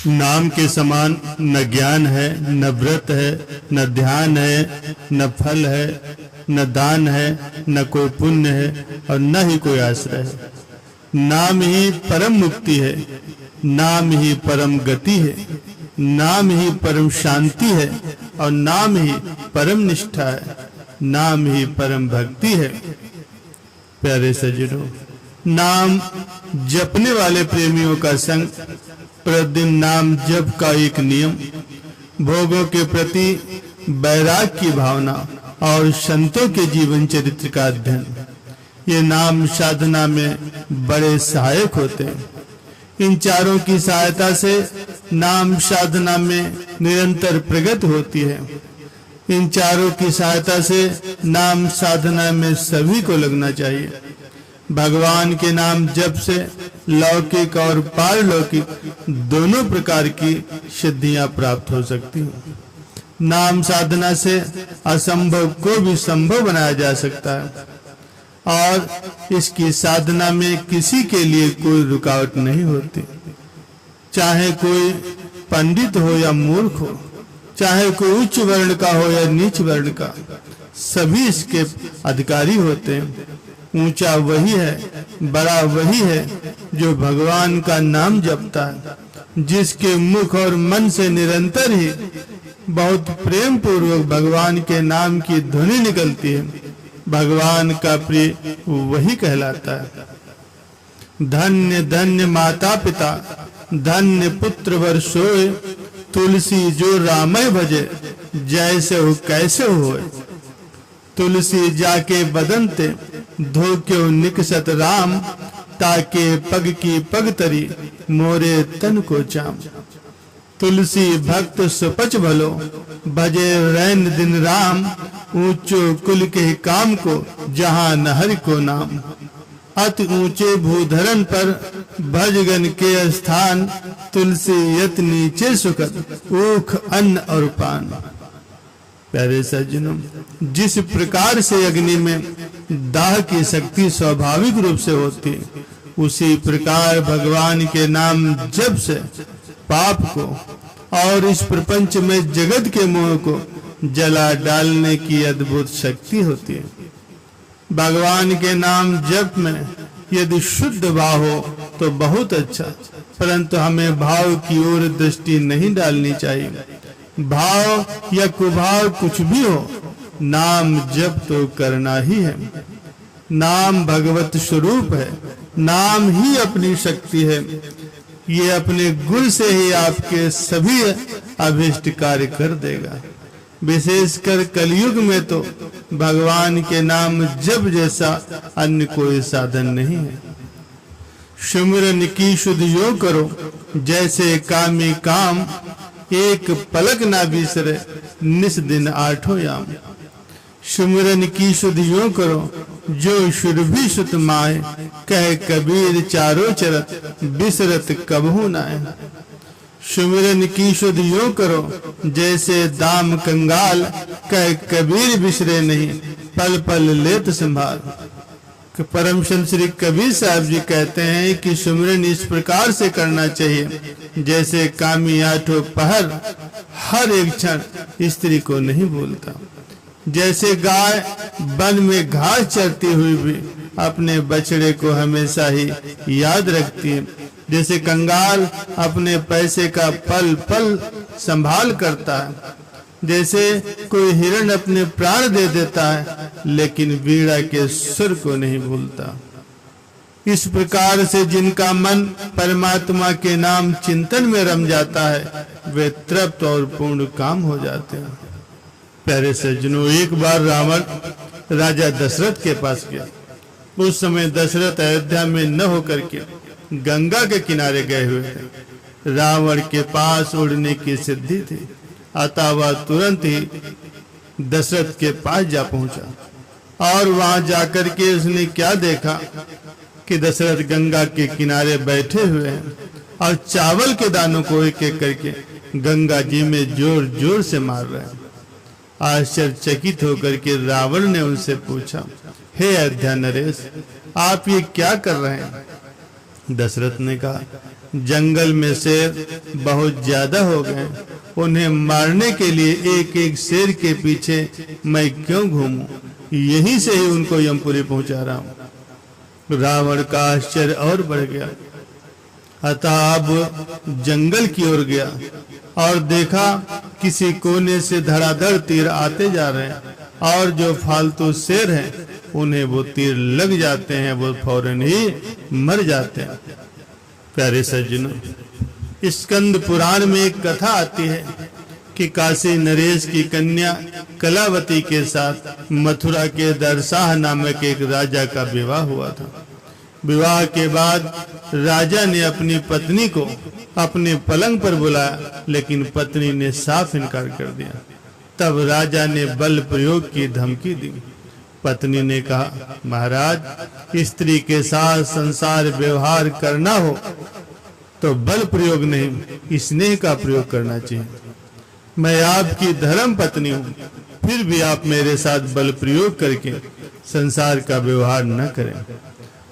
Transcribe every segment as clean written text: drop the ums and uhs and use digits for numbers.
नाम के समान न ज्ञान है, न व्रत है, न ध्यान है, न फल है, न दान है, न कोई पुण्य है और न ही कोई आश्रय है। नाम ही परम मुक्ति है, नाम ही परम गति है, नाम ही परम शांति है और नाम ही परम निष्ठा है, नाम ही परम भक्ति है। प्यारे सज्जनों, नाम जपने वाले प्रेमियों का संग, प्रतिदिन नाम जप का एक नियम, भोगों के प्रति वैराग की भावना और संतों के जीवन चरित्र का अध्ययन, ये नाम साधना में बड़े सहायक होते हैं। इन चारों की सहायता से नाम साधना में निरंतर प्रगति होती है। इन चारों की सहायता से नाम साधना में सभी को लगना चाहिए। भगवान के नाम जप से लौकिक और पारलौकिक दोनों प्रकार की सिद्धियां प्राप्त हो सकती हैं। नाम साधना से असंभव को भी संभव बनाया जा सकता है और इसकी साधना में किसी के लिए कोई रुकावट नहीं होती। चाहे कोई पंडित हो या मूर्ख हो, चाहे कोई उच्च वर्ण का हो या नीच वर्ण का, सभी इसके अधिकारी होते हैं। ऊंचा वही है, बड़ा वही है जो भगवान का नाम जपता है, जिसके मुख और मन से निरंतर ही बहुत प्रेम पूर्वक भगवान के नाम की ध्वनि निकलती है। भगवान का प्रिय वही कहलाता है। धन्य धन्य माता पिता, धन्य पुत्र वर सोए, तुलसी जो रामय भजे, जैसे हो कैसे होए। तुलसी जाके बदनते, धोक्यो निकसत राम, ताके पग की पग तरी, मोरे तन को चाम। तुलसी भक्त सुपच भलो, भजे रैन दिन राम, ऊंचो कुल के काम को, जहां नहर को नाम। अति ऊंचे भूधरन पर भजगन के स्थान, तुलसी यत नीचे सुखद, ऊख अन्न और पान। प्यारे सज्जनों, जिस प्रकार से अग्नि में दाह की शक्ति स्वाभाविक रूप से होती, उसी प्रकार भगवान के नाम जप से पाप को और इस प्रपंच में जगत के मोह को जला डालने की अद्भुत शक्ति होती है। भगवान के नाम जप में यदि शुद्ध भाव हो तो बहुत अच्छा, परंतु हमें भाव की ओर दृष्टि नहीं डालनी चाहिए। भाव या कुभाव कुछ भी हो, नाम जप तो करना ही है। नाम भगवत स्वरूप है, नाम ही अपनी शक्ति है। ये अपने गुण से ही आपके सभी अभिष्ट कार्य कर देगा। विशेषकर कलयुग में तो भगवान के नाम जप जैसा अन्य कोई साधन नहीं है। सुमिरन की शुद्ध यो करो, जैसे कामी काम, एक पलक ना बिसरे, निस दिन आठों याम। सुमिरन की शुद्ध यो करो, जो सुरभि सुत माए, कह कबीर चारों चरत, बिसरत कबहू नाए। सुमिरन की शुद्ध यो करो, जैसे दाम कंगाल, कह कबीर बिसरे नहीं, पल पल लेत संभाल। परम संत श्री कबीर साहब जी कहते हैं कि सुमिरन इस प्रकार से करना चाहिए जैसे कामी आठों पहर हर एक क्षण स्त्री को नहीं भूलता। जैसे गाय वन में घास चरती हुई भी अपने बछड़े को हमेशा ही याद रखती है, जैसे कंगाल अपने पैसे का पल पल संभाल करता है, जैसे कोई हिरण अपने प्राण दे देता है लेकिन वीणा के सुर को नहीं भूलता। इस प्रकार से जिनका मन परमात्मा के नाम चिंतन में रम जाता है, वे तृप्त और पूर्ण काम हो जाते हैं। प्यारे सज्जनों, एक बार रावण राजा दशरथ के पास गया। उस समय दशरथ अयोध्या में न होकर के गंगा के किनारे गए हुए थे। रावण के पास उड़ने की सिद्धि थी, अतः वह तुरंत ही दशरथ के पास जा पहुंचा और वहां जाकर के उसने क्या देखा कि दशरथ गंगा के किनारे बैठे हुए हैं और चावल के दानों को एक एक करके गंगा जी में जोर जोर से मार रहे हैं। आश्चर्यचकित होकर के रावण ने उनसे पूछा, हे अयोध्या नरेश, आप ये क्या कर रहे हैं? दशरथ ने कहा, जंगल में शेर बहुत ज्यादा हो गए, उन्हें मारने के लिए एक एक शेर के पीछे मैं क्यों घूमूं? यहीं से ही उनको यमपुरी पहुंचा रहा हूं। रावण का आश्चर्य और बढ़ गया, अतः अब जंगल की ओर गया और देखा किसी कोने से धड़ाधड़ तीर आते जा रहे हैं, और जो फालतू शेर हैं उन्हें वो तीर लग जाते हैं, वो फौरन ही मर जाते हैं। प्यारे सज्जनों, स्कंद पुराण में एक कथा आती है कि काशी नरेश की कन्या कलावती के साथ मथुरा के दरसाह नामक एक राजा का विवाह हुआ था। विवाह के बाद राजा ने अपनी पत्नी को अपने पलंग पर बुलाया, लेकिन पत्नी ने साफ इनकार कर दिया। तब राजा ने बल प्रयोग की धमकी दी। पत्नी ने कहा, महाराज, स्त्री के साथ संसार व्यवहार करना हो तो बल प्रयोग नहीं, स्नेह का प्रयोग करना चाहिए। मैं आपकी धर्म पत्नी हूँ, फिर भी आप मेरे साथ बल प्रयोग करके संसार का व्यवहार न करें।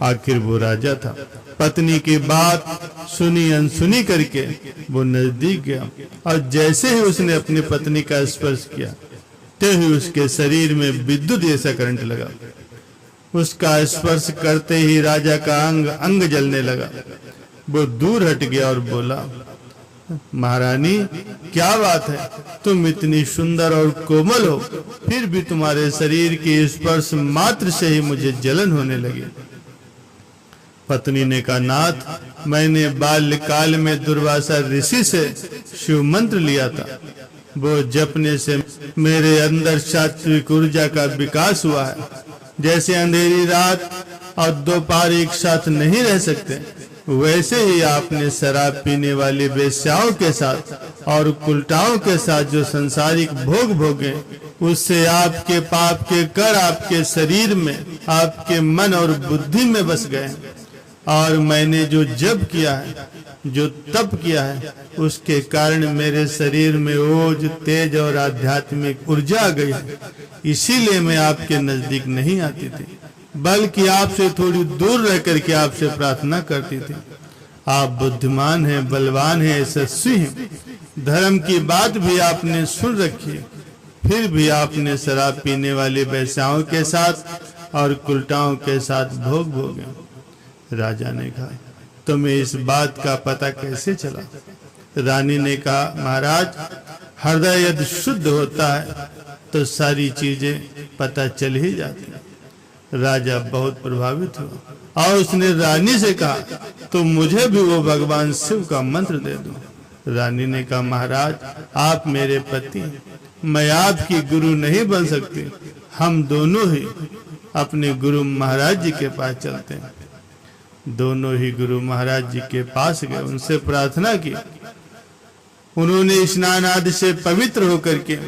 आखिर वो राजा था। पत्नी की बात सुनी अनसुनी करके वो नजदीक गया, और जैसे ही उसने अपनी पत्नी का स्पर्श किया, ते ही उसके शरीर में विद्युत जैसा करंट लगा। उसका स्पर्श करते ही राजा का अंग अंग जलने लगा। वो दूर हट गया और बोला, महारानी, क्या बात है? तुम इतनी सुंदर और कोमल हो, फिर भी तुम्हारे शरीर के स्पर्श मात्र से ही मुझे जलन होने लगी। पत्नी ने कहा, नाथ, मैंने बाल्यकाल में दुर्वासा ऋषि से शिव मंत्र लिया था। वो जपने से मेरे अंदर सात्विक ऊर्जा का विकास हुआ है। जैसे अंधेरी रात और दोपहर एक साथ नहीं रह सकते, वैसे ही आपने शराब पीने वाली वेश्याओं के साथ और कुलटाओं के साथ जो संसारिक भोग भोगे, उससे आपके पाप के कर आपके शरीर में, आपके मन और बुद्धि में बस गए। और मैंने जो जप किया है, जो तप किया है, उसके कारण मेरे शरीर में ओज, तेज और आध्यात्मिक ऊर्जा आ गई है। इसीलिए मैं आपके नजदीक नहीं आती थी, बल्कि आपसे थोड़ी दूर रह करके आपसे प्रार्थना करती थी। आप बुद्धिमान हैं, बलवान हैं, यशस्वी हैं, धर्म की बात भी आपने सुन रखी है, फिर भी आपने शराब पीने वाली वेश्याओं के साथ और कुलटाओं के साथ भोग भोगे। राजा ने कहा, तुम्हें इस बात का पता कैसे चला? रानी ने कहा, महाराज, हृदय यदि शुद्ध होता है तो सारी चीजें पता चल ही जाती है। राजा बहुत प्रभावित हुआ और उसने रानी से कहा, तो मुझे भी वो भगवान शिव का मंत्र दे दो। रानी ने कहा, महाराज, आप मेरे पति हैं, मैं आपकी गुरु नहीं बन सकती। हम दोनों ही अपने गुरु महाराज जी के पास चलते हैं। दोनों ही गुरु महाराज जी के पास गए, उनसे प्रार्थना की। उन्होंने स्नान आदि से पवित्र होकर के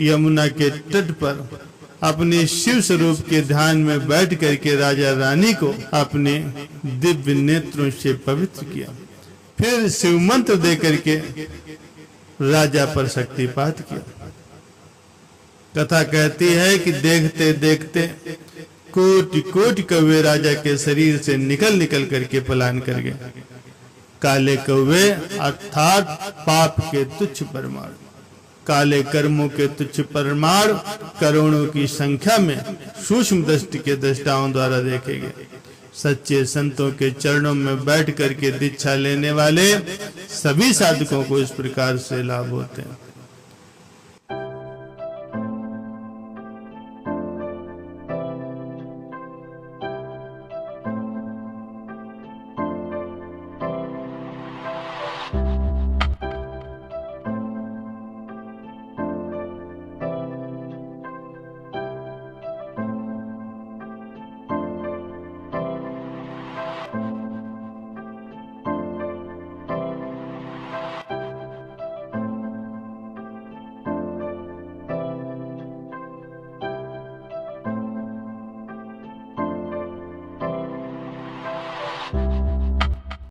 यमुना के तट पर अपने शिव स्वरूप के ध्यान में बैठ करके राजा रानी को अपने दिव्य नेत्रों से पवित्र किया। फिर शिव मंत्र दे करके राजा पर शक्तिपात किया। कथा कहती है कि देखते देखते कोटि कोटि कौवे राजा के शरीर से निकल निकल करके पलायन कर गए। काले कौवे अर्थात पाप के तुच्छ परमाणु, काले कर्मों के तुच्छ परमाणु करोड़ों की संख्या में सूक्ष्म दृष्टि के दृष्टाओं द्वारा देखे गए। सच्चे संतों के चरणों में बैठ करके दीक्षा लेने वाले सभी साधकों को इस प्रकार से लाभ होते हैं।